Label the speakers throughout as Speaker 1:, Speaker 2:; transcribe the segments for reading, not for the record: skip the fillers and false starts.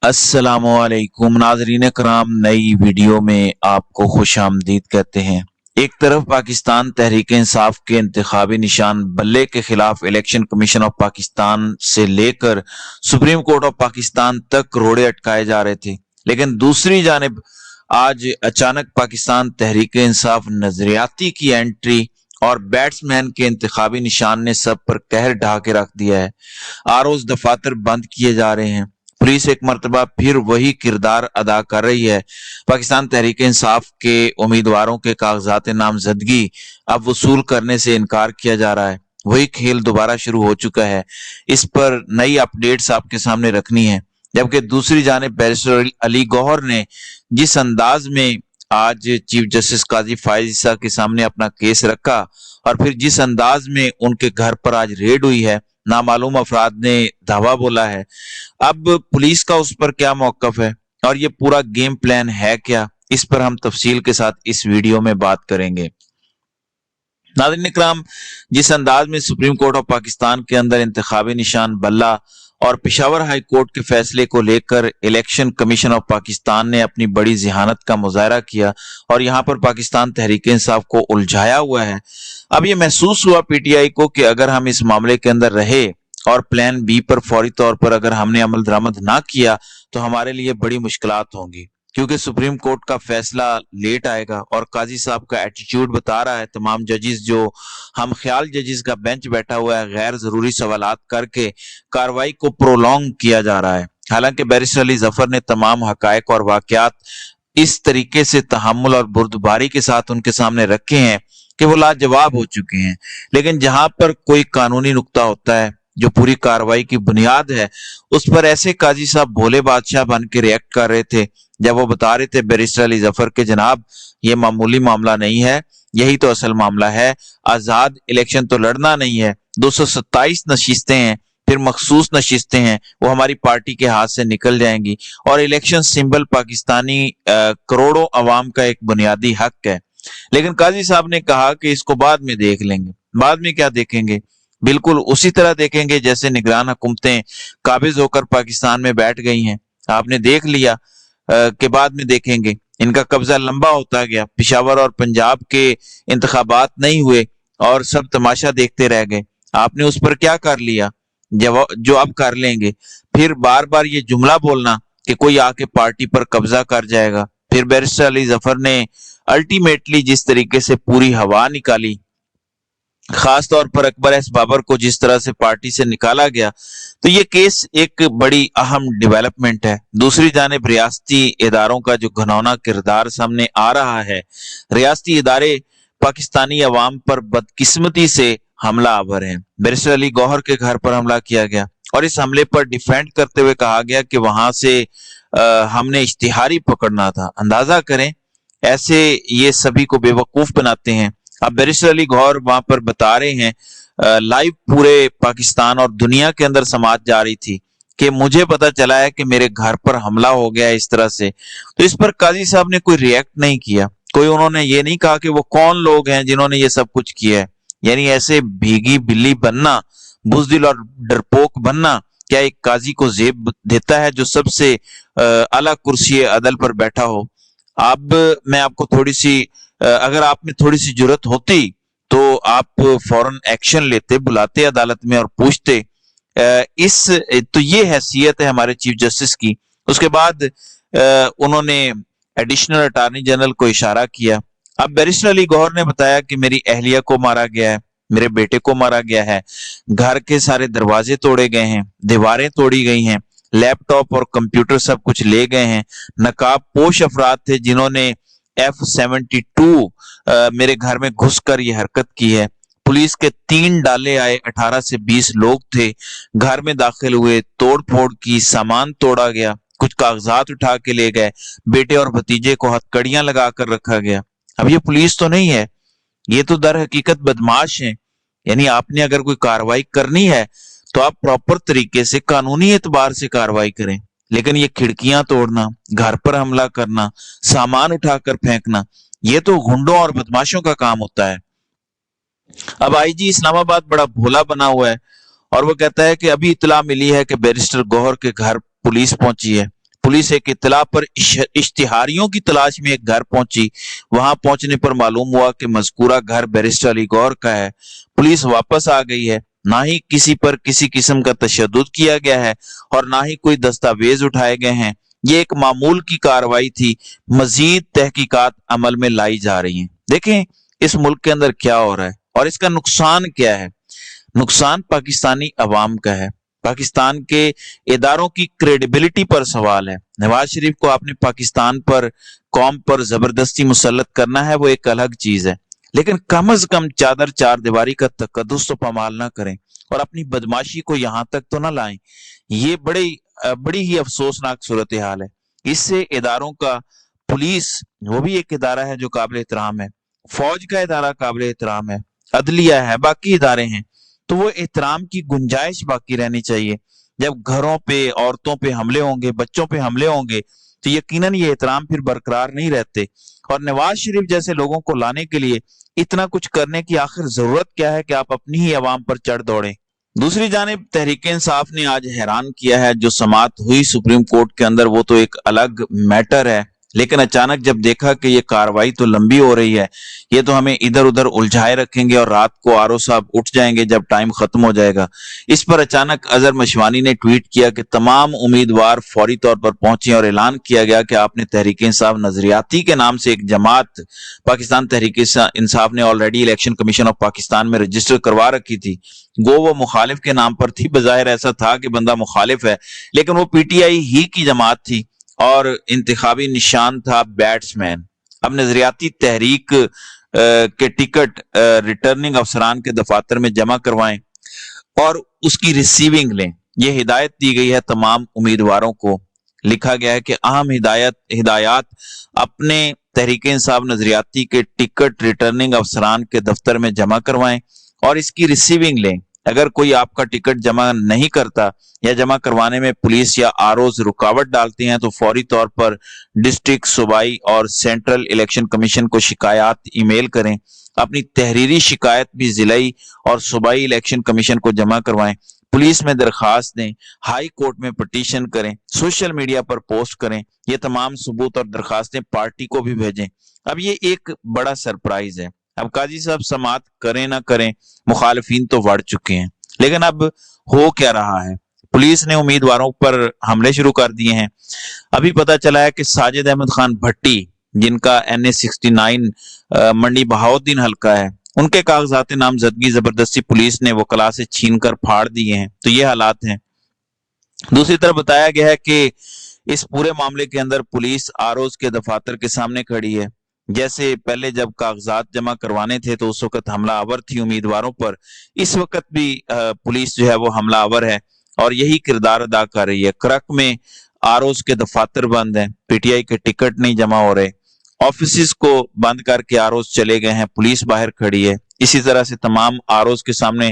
Speaker 1: अस्सलामु अलैकुम नाज़रीन कराम, नई वीडियो में आपको खुश आमदीद कहते हैं। एक तरफ पाकिस्तान तहरीक इंसाफ के इंतखाबी निशान बल्ले के खिलाफ इलेक्शन कमीशन ऑफ पाकिस्तान से लेकर सुप्रीम कोर्ट ऑफ पाकिस्तान तक रोड़े अटकाए जा रहे थे, लेकिन दूसरी जानिब आज अचानक पाकिस्तान तहरीक इंसाफ नजरियाती की एंट्री और बैट्समैन के इंतखाबी निशान ने सब पर कहर ढा के रख दिया है। आरओज दफातर बंद किए जा रहे हैं, पुलिस एक मरतबा फिर वही किरदार अदा कर रही है। पाकिस्तान तहरीक इंसाफ के उम्मीदवारों के कागजात नामजदगी अब वसूल करने से इनकार किया जा रहा है। वही खेल दोबारा शुरू हो चुका है। इस पर नई अपडेट्स आपके सामने रखनी है। जबकि दूसरी जानिब बैरिस्टर अली गौहर ने जिस अंदाज में आज चीफ जस्टिस काजी फायज ईसा के सामने अपना केस रखा और फिर जिस अंदाज में उनके घर पर आज रेड हुई है, नामालूम अफराद ने धावा बोला है। अब पुलिस का उस पर क्या मौकफ है और ये पूरा गेम प्लान है क्या, इस पर हम तफसील के साथ इस वीडियो में बात करेंगे। नाज़रीन इकराम, जिस अंदाज में सुप्रीम कोर्ट ऑफ पाकिस्तान के अंदर इंतखाबी निशान बल्ला और पेशावर हाई कोर्ट के फैसले को लेकर इलेक्शन कमीशन ऑफ पाकिस्तान ने अपनी बड़ी जिहानत का मुजाहरा किया और यहाँ पर पाकिस्तान तहरीक इंसाफ को उलझाया हुआ है। अब ये महसूस हुआ पीटीआई को कि अगर हम इस मामले के अंदर रहे और प्लान बी पर फौरी तौर पर अगर हमने अमल दरामद ना किया तो हमारे लिए बड़ी मुश्किलात होंगी, क्योंकि सुप्रीम कोर्ट का फैसला लेट आएगा और काजी साहब का एटीट्यूड बता रहा है। तमाम जजेस जो हम ख्याल जजेस का बेंच बैठा हुआ है, गैर जरूरी सवालात करके कार्रवाई को प्रोलॉन्ग किया जा रहा है। हालांकि बैरिस्टर अली जफर ने तमाम हकायक और वाकयात इस तरीके से तहम्मुल और बुर्दबारी के साथ उनके सामने रखे हैं कि वो लाजवाब हो चुके हैं। लेकिन जहां पर कोई कानूनी नुक्ता होता है जो पूरी कार्रवाई की बुनियाद है, उस पर ऐसे काजी साहब भोले बादशाह बन के रिएक्ट कर रहे थे जब वो बता रहे थे बैरिस्टर अली जफर के जनाब ये मामूली मामला नहीं है, यही तो असल मामला है। आजाद इलेक्शन तो लड़ना नहीं है, 227 नशिस्तें हैं, फिर मखसूस नशिस्तें हैं, वो हमारी पार्टी के हाथ से निकल जाएंगी और इलेक्शन सिंबल पाकिस्तानी करोड़ों अवाम का एक बुनियादी हक है। लेकिन काजी साहब ने कहा कि इसको बाद में देख लेंगे। बाद में क्या देखेंगे? बिल्कुल उसी तरह देखेंगे जैसे निगरान हुकूमतें काबिज होकर पाकिस्तान में बैठ गई हैं। आपने देख लिया के बाद में देखेंगे। इनका कब्जा लंबा होता गया, पेशावर और पंजाब के इंतखाबात नहीं हुए और सब तमाशा देखते रह गए। आपने उस पर क्या कर लिया जो अब कर लेंगे? फिर बार बार ये जुमला बोलना कि कोई आके पार्टी पर कब्जा कर जाएगा। फिर बैरिस्टर अली जफर ने अल्टीमेटली जिस तरीके से पूरी हवा निकाली, खास तौर पर अकबर एस बाबर को जिस तरह से पार्टी से निकाला गया, तो ये केस एक बड़ी अहम डेवलपमेंट है। दूसरी जानिब रियासती इदारों का जो घिनौना किरदार सामने आ रहा है, रियासती इदारे पाकिस्तानी अवाम पर बदकिस्मती से हमला आवर हैं। बैरिस्टर अली गौहर के घर पर हमला किया गया और इस हमले पर डिफेंड करते हुए कहा गया कि वहां से हमने इश्तिहारी पकड़ना था। अंदाजा करें, ऐसे ये सभी को बेवकूफ बनाते हैं। अब बैरिस्टर अली गौहर वहां पर बता रहे हैं लाइव पूरे पाकिस्तान और दुनिया के अंदर समाज जा रही थी कि मुझे पता चला है कि मेरे घर पर हमला हो गया है इस तरह से। तो इस पर काजी साहब ने कोई रिएक्ट नहीं किया, कोई उन्होंने ये नहीं कहा कि वो कौन लोग हैं जिन्होंने ये सब कुछ किया है। यानी ऐसे भीगी बिल्ली बनना, बुजदिल और डरपोक बनना क्या एक काजी को जेब देता है जो सबसे आला कुर्सी अदल पर बैठा हो? अब मैं आपको थोड़ी सी, अगर आप में थोड़ी सी जुर्रत होती तो आप फौरन एक्शन लेते, बुलाते अदालत में और पूछते। तो ये हैसियत है हमारे चीफ जस्टिस की। उसके बाद उन्होंने एडिशनल अटॉर्नी जनरल को इशारा किया। अब बैरिस्टर अली गौहर ने बताया कि मेरी अहलिया को मारा गया है, मेरे बेटे को मारा गया है, घर के सारे दरवाजे तोड़े गए हैं, दीवारें तोड़ी गई हैं, लैपटॉप और कंप्यूटर सब कुछ ले गए हैं। नकाब पोश अफराद थे जिन्होंने F-72 मेरे घर में घुसकर ये हरकत की है। पुलिस के 3 डाले आए, 18 से 20 लोग थे, घर में दाखिल हुए, तोड़ फोड़ की, सामान तोड़ा गया, कुछ कागजात उठा के ले गए, बेटे और भतीजे को हथकड़ियां लगा कर रखा गया। अब ये पुलिस तो नहीं है, ये तो दर हकीकत बदमाश हैं। यानी आपने अगर कोई कार्रवाई करनी है तो आप प्रॉपर तरीके से कानूनी एतबार से कार्रवाई करें। लेकिन ये खिड़कियां तोड़ना, घर पर हमला करना, सामान उठाकर फेंकना, ये तो गुंडों और बदमाशों का काम होता है। अब आईजी इस्लामाबाद बड़ा भोला बना हुआ है और वो कहता है कि अभी इतला मिली है कि बैरिस्टर गौहर के घर पुलिस पहुंची है। पुलिस एक इत्तला पर इश्तिहारियों की तलाश में एक घर पहुंची। वहां पहुंचने पर मालूम हुआ कि मज़कूरा घर बैरिस्टर अली गौहर का है। पुलिस वापस आ गई है। ना ही किसी पर किसी किस्म का तशद्दुद किया गया है और ना ही कोई दस्तावेज उठाए गए हैं। ये एक मामूल की कार्रवाई थी। मजीद तहकीकात अमल में लाई जा रही हैं। देखें इस मुल्क के अंदर क्या हो रहा है और इसका नुकसान क्या है। नुकसान पाकिस्तानी अवाम का है। पाकिस्तान के इदारों की क्रेडिबिलिटी पर सवाल है। नवाज शरीफ को आपने पाकिस्तान पर, कौम पर जबरदस्ती मुसल्लत करना है, वो एक अलग चीज है, लेकिन कम से कम चादर चार दीवारी का तकद्दुस तो पामाल ना करें और अपनी बदमाशी को यहां तक तो ना लाएं। ये बड़ी ही अफसोसनाक सूरत हाल है। इससे इदारों का, पुलिस वो भी एक इदारा है जो काबिल एहतराम है, फौज का इदारा काबिल एहतराम है, अदलिया है, बाकी इदारे हैं, तो वो एहतराम की गुंजाइश बाकी रहनी चाहिए। जब घरों पे, औरतों पे हमले होंगे, बच्चों पे हमले होंगे, तो यकीनन ये एहतराम फिर बरकरार नहीं रहते। और नवाज शरीफ जैसे लोगों को लाने के लिए इतना कुछ करने की आखिर जरूरत क्या है कि आप अपनी ही अवाम पर चढ़ दौड़े। दूसरी जानिब तहरीक इंसाफ ने आज हैरान किया है। जो समाअत हुई सुप्रीम कोर्ट के अंदर वो तो एक अलग मैटर है, लेकिन अचानक जब देखा कि ये कार्रवाई तो लंबी हो रही है, ये तो हमें इधर उधर उलझाए रखेंगे और रात को आरओ साहब उठ जाएंगे जब टाइम खत्म हो जाएगा। इस पर अचानक अजहर मशवानी ने ट्वीट किया कि तमाम उम्मीदवार फौरी तौर पर पहुंचे और ऐलान किया गया कि आपने तहरीक इंसाफ नजरियाती के नाम से एक जमात पाकिस्तान तहरीक इंसाफ ने already election commission of Pakistan में रजिस्टर करवा रखी थी। गो वो मुखालिफ के नाम पर थी, बजाहिर ऐसा था कि बंदा मुखालिफ है, लेकिन वो पीटीआई ही की जमात थी और इंतखाबी निशान था बैट्समैन। अब नजरियाती तहरीक के टिकट रिटर्निंग अफसरान के दफातर में जमा करवाएं और उसकी रिसीविंग लें। यह हिदायत दी गई है तमाम उम्मीदवारों को। लिखा गया है कि अहम हिदायत अपने तहरीक इंसाफ नजरियाती के टिकट रिटर्निंग अफसरान के दफ्तर में जमा करवाएं और इसकी रिसीविंग लें। अगर कोई आपका टिकट जमा नहीं करता या जमा करवाने में पुलिस या आरओज रुकावट डालते हैं तो फौरी तौर पर डिस्ट्रिक्ट, सूबाई और सेंट्रल इलेक्शन कमीशन को शिकायत ईमेल करें। अपनी तहरीरी शिकायत भी जिलाई और सूबाई इलेक्शन कमीशन को जमा करवाएं। पुलिस में दरखास्त दें, हाई कोर्ट में पिटीशन करें, सोशल मीडिया पर पोस्ट करें। ये तमाम सबूत और दरखास्तें पार्टी को भी भेजें। अब ये एक बड़ा सरप्राइज है। अब काजी साहब समाअत करें ना करें, मुखालिफिन तो बढ़ चुके हैं, लेकिन अब हो क्या रहा है। पुलिस ने उम्मीदवारों पर हमले शुरू कर दिए हैं। अभी पता चला है कि साजिद अहमद खान भट्टी, जिनका NA69 मंडी बहाउद्दीन हल्का है, उनके कागजात नामजदगी जबरदस्ती पुलिस ने वकला से छीन कर फाड़ दिए हैं। तो ये हालात हैं। दूसरी तरफ बताया गया है कि इस पूरे मामले के अंदर पुलिस आरओज के दफातर के सामने खड़ी है। जैसे पहले जब कागजात जमा करवाने थे तो उस वक्त हमलावर थी उम्मीदवारों पर, इस वक्त भी पुलिस जो है वो हमलावर है और यही किरदार अदा कर रही है। क्रक में आरओज के दफातर बंद हैं, पीटीआई के टिकट नहीं जमा हो रहे, ऑफिस को बंद करके आरओज चले गए हैं, पुलिस बाहर खड़ी है। इसी तरह से तमाम आरओज के सामने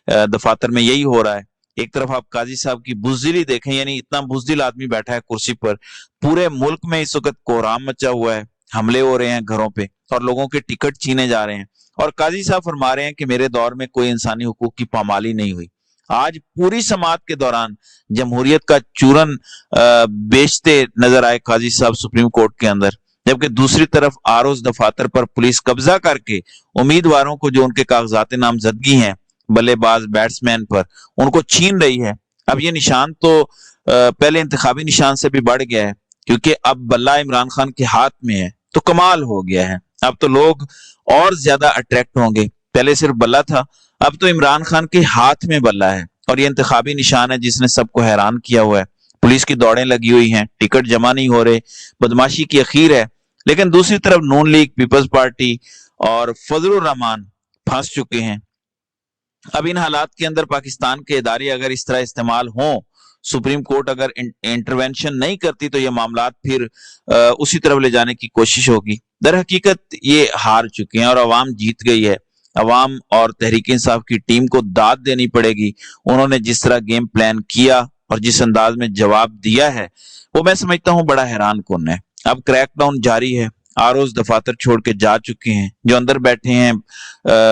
Speaker 1: दफातर में यही हो रहा है। एक तरफ आप काजी साहब की बुजदिली देखें, यानी इतना बुजदिल आदमी बैठा है कुर्सी पर। पूरे मुल्क में इस वक्त कोहराम मचा हुआ है, हमले हो रहे हैं घरों पे और लोगों के टिकट छीने जा रहे हैं और काजी साहब फरमा रहे हैं कि मेरे दौर में कोई इंसानी हुकूक की पामाली नहीं हुई। आज पूरी समाअत के दौरान जमहूरियत का चूरन बेचते नजर आए काजी साहब सुप्रीम कोर्ट के अंदर, जबकि दूसरी तरफ आरओज दफातर पर पुलिस कब्जा करके उम्मीदवारों को जो उनके कागजात नामजदगी हैं बल्लेबाज बैट्समैन पर, उनको छीन रही है। अब ये निशान तो पहले इंतखाबी निशान से भी बढ़ गया है, क्योंकि अब बल्ला इमरान खान के हाथ में है तो कमाल हो गया है। अब तो लोग और ज्यादा अट्रैक्ट होंगे। पहले सिर्फ बल्ला था, अब तो इमरान खान के हाथ में बल्ला है और ये इंतखाबी निशान है जिसने सबको हैरान किया हुआ है। पुलिस की दौड़ें लगी हुई हैं, टिकट जमा नहीं हो रहे, बदमाशी की अखीर है। लेकिन दूसरी तरफ नून लीग, पीपल्स पार्टी और फजलुर रहमान फंस चुके हैं। अब इन हालात के अंदर पाकिस्तान के इदारे अगर इस तरह इस्तेमाल हों, सुप्रीम कोर्ट अगर इंटरवेंशन नहीं करती तो ये मामलात फिर उसी तरफ ले जाने की कोशिश होगी। दर हकीकत ये हार चुके हैं और अवाम जीत गई है। अवाम और तहरीक इंसाफ की टीम को दाद देनी पड़ेगी। उन्होंने जिस तरह गेम प्लान किया और जिस अंदाज में जवाब दिया है वो मैं समझता हूँ बड़ा हैरान कुन है। अब क्रैकडाउन जारी है, आरओज दफातर छोड़ के जा चुके हैं, जो अंदर बैठे हैं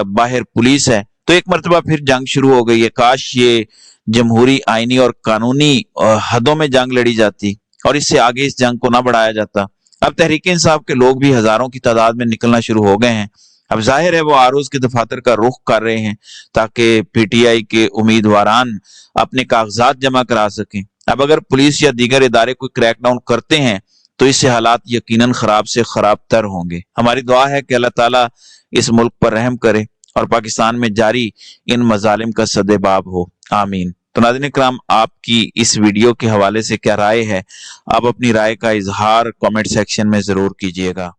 Speaker 1: बाहर पुलिस है, तो एक मरतबा फिर जंग शुरू हो गई है। काश ये जमहूरी, आईनी और कानूनी हदों में जंग लड़ी जाती। اور اس سے آگے اس جنگ کو نہ بڑھایا جاتا۔ اب تحریک انصاف کے لوگ بھی ہزاروں کی تعداد میں نکلنا شروع ہو گئے ہیں۔ اب ظاہر ہے وہ عروض کے دفاتر کا رخ کر رہے ہیں تاکہ پی ٹی آئی کے امیدواران اپنے کاغذات جمع کرا سکیں۔ اب اگر پولیس یا دیگر ادارے کوئی کریک ڈاؤن کرتے ہیں تو اس سے حالات یقیناً خراب سے خراب تر ہوں گے۔ ہماری دعا ہے کہ اللہ تعالیٰ اس ملک پر رحم کرے اور پاکستان میں جاری ان مظالم کا سد باب ہو، آمین۔ تو ناظرین اکرام، آپ کی اس ویڈیو کے حوالے سے کیا رائے ہے؟ آپ اپنی رائے کا اظہار کامنٹ سیکشن میں ضرور کیجیے گا۔